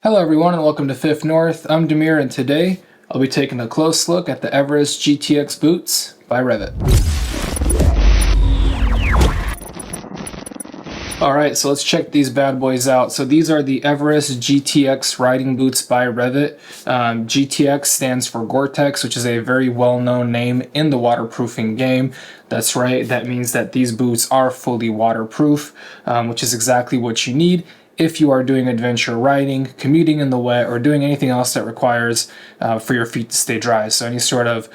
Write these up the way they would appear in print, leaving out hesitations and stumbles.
Hello everyone and welcome to Fifth North. I'm Demir and today I'll be taking a close look at the Everest GTX boots by REV'IT. Alright, so let's check these bad boys out. So these are the Everest GTX riding boots by REV'IT. GTX stands for Gore-Tex, which is a very well-known name in the waterproofing game. That's right, that means that these boots are fully waterproof, which is exactly what you need if you are doing adventure riding, commuting in the wet, or doing anything else that requires for your feet to stay dry. So any sort of,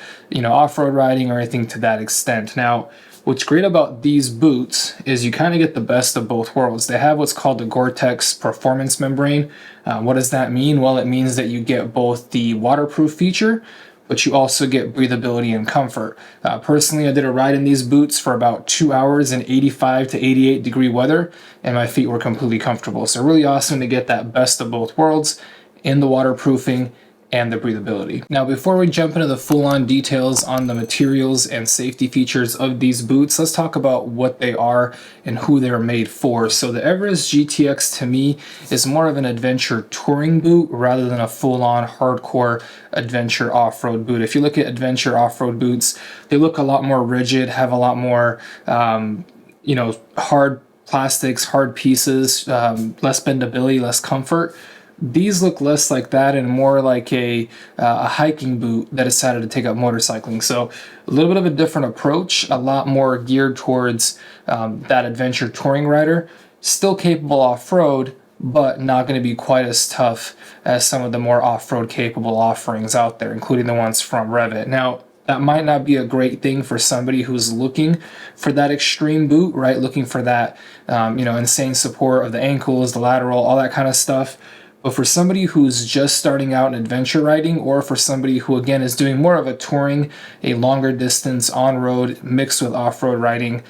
off-road riding or anything to that extent. Now, what's great about these boots is you kind of get the best of both worlds. They have what's called the Gore-Tex performance membrane. What does that mean? Well, it means that you get both the waterproof feature, but you also get breathability and comfort. Personally, I did a ride in these boots for about 2 hours in 85 to 88 degree weather, and my feet were completely comfortable. So really awesome to get that best of both worlds in the waterproofing and the breathability. Now, before we jump into the full-on details on the materials and safety features of these boots, let's talk about what they are and who they're made for. So the Everest GTX to me is more of an adventure touring boot rather than a full-on hardcore adventure off-road boot. If you look at adventure off-road boots, they look a lot more rigid, have a lot more, hard plastics, hard pieces, less bendability, less comfort. These look less like that and more like a hiking boot that decided to take up motorcycling. So a little bit of a different approach, a lot more geared towards that adventure touring rider. Still capable off-road, but not going to be quite as tough as some of the more off-road capable offerings out there, including the ones from REV'IT. Now, that might not be a great thing for somebody who's looking for that extreme boot, right? Looking for that, insane support of the ankles, the lateral, all that kind of stuff. But for somebody who's just starting out in adventure riding, or for somebody who, again, is doing more of a touring, a longer distance on-road mixed with off-road riding,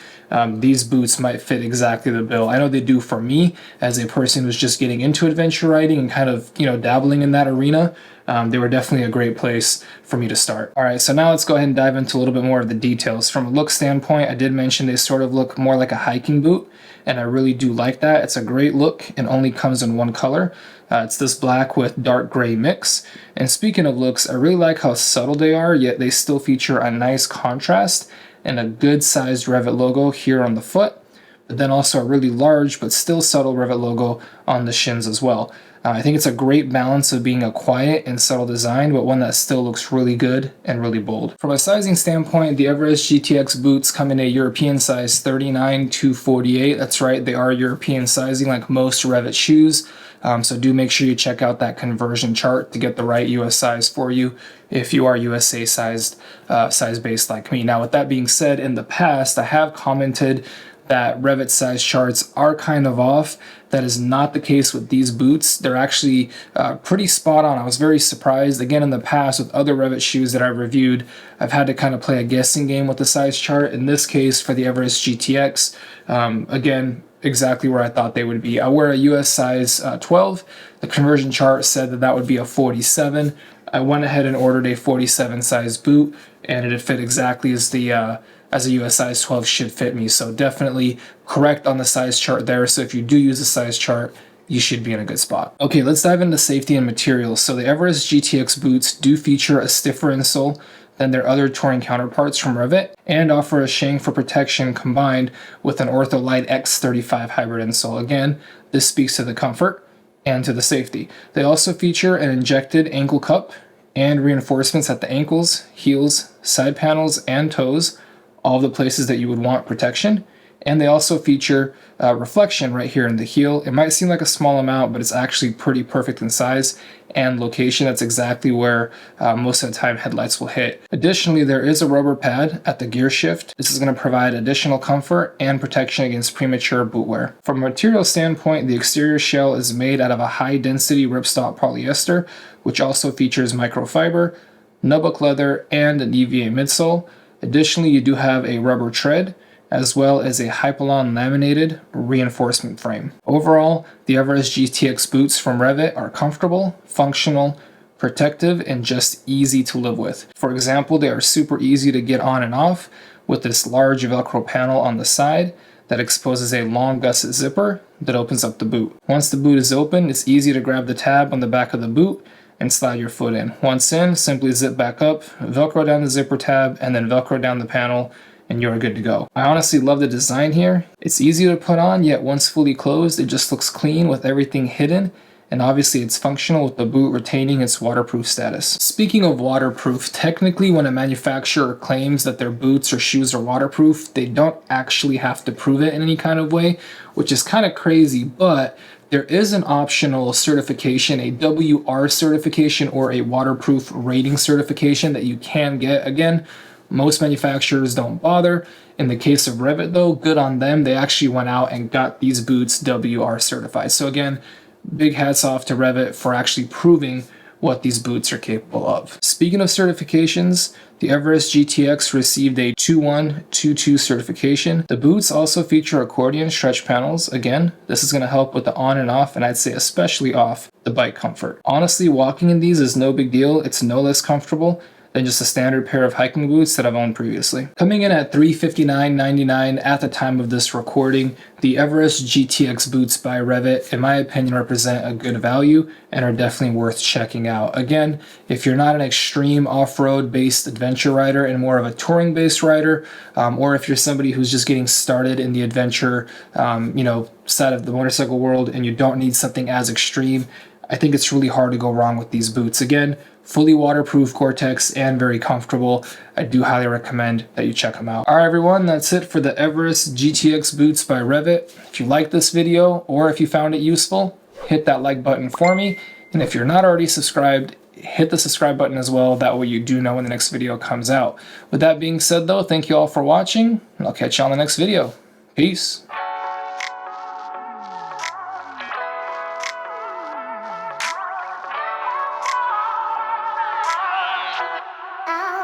these boots might fit exactly the bill. I know they do for me as a person who's just getting into adventure riding and kind of, dabbling in that arena. They were definitely a great place for me to start. All right, so now let's go ahead and dive into a little bit more of the details. From a look standpoint, I did mention they sort of look more like a hiking boot, and I really do like that. It's a great look and only comes in one color. It's this black with dark gray mix. And speaking of looks, I really like how subtle they are, yet they still feature a nice contrast and a good sized REV'IT logo here on the foot, but then also a really large but still subtle REV'IT logo on the shins as well. I think it's a great balance of being a quiet and subtle design, but one that still looks really good and really bold. From a sizing standpoint, the Everest GTX boots come in a European size 39 to 48. That's right, they are European sizing like most REV'IT shoes. So do make sure you check out that conversion chart to get the right US size for you if you are USA sized, size-based like me. Now, with that being said, in the past, I have commented that REV'IT size charts are kind of off. That is not the case with these boots. They're actually pretty spot on. I was very surprised. Again, in the past with other REV'IT shoes that I've reviewed, I've had to kind of play a guessing game with the size chart. In this case, for the Everest GTX, again, exactly where I thought they would be. I wear a US size 12. The conversion chart said that that would be a 47. I went ahead and ordered a 47 size boot, and it fit exactly as the as a US size 12 should fit me. So definitely correct on the size chart there. So if you do use a size chart, you should be in a good spot. Okay, let's dive into safety and materials. So the Everest GTX boots do feature a stiffer insole than their other touring counterparts from REV'IT and offer a shank for protection combined with an Ortholite X35 hybrid insole. Again, this speaks to the comfort and to the safety. They also feature an injected ankle cup and reinforcements at the ankles, heels, side panels, and toes, all the places that you would want protection. And they also feature reflection right here in the heel. It might seem like a small amount, but it's actually pretty perfect in size and location. That's exactly where most of the time headlights will hit. Additionally, there is a rubber pad at the gear shift. This is going to provide additional comfort and protection against premature boot wear. From a material standpoint, the exterior shell is made out of a high-density ripstop polyester, which also features microfiber, nubuck leather, and an EVA midsole. Additionally, you do have a rubber tread, as well as a Hypalon laminated reinforcement frame. Overall, the Everest GTX boots from REV'IT are comfortable, functional, protective, and just easy to live with. For example, they are super easy to get on and off with this large Velcro panel on the side that exposes a long gusset zipper that opens up the boot. Once the boot is open, it's easy to grab the tab on the back of the boot and slide your foot in. Once in, simply zip back up, Velcro down the zipper tab, and then Velcro down the panel, and you're good to go. I honestly love the design here. It's easy to put on, yet once fully closed, it just looks clean with everything hidden. And obviously it's functional with the boot retaining its waterproof status. Speaking of waterproof, technically when a manufacturer claims that their boots or shoes are waterproof, they don't actually have to prove it in any kind of way, which is kind of crazy, but there is an optional certification, a WR certification or a waterproof rating certification that you can get. Again, most manufacturers don't bother. In the case of REV'IT though, good on them. They actually went out and got these boots WR certified. So again, big hats off to REV'IT for actually proving what these boots are capable of. Speaking of certifications, the Everest GTX received a 2122 certification. The boots also feature accordion stretch panels. Again, this is going to help with the on and off, and I'd say especially off, the bike comfort. Honestly, walking in these is no big deal. It's no less comfortable than just a standard pair of hiking boots that I've owned previously. Coming in at $359.99 at the time of this recording, the Everest GTX boots by REV'IT, in my opinion, represent a good value and are definitely worth checking out. Again, if you're not an extreme off-road based adventure rider and more of a touring based rider, or if you're somebody who's just getting started in the adventure, side of the motorcycle world and you don't need something as extreme, I think it's really hard to go wrong with these boots. Again, fully waterproof Gore-Tex and very comfortable. I do highly recommend that you check them out. All right, everyone, that's it for the Everest GTX boots by REV'IT. If you liked this video or if you found it useful, hit that like button for me. And if you're not already subscribed, hit the subscribe button as well. That way you do know when the next video comes out. With that being said though, thank you all for watching, and I'll catch you on the next video. Peace. Oh.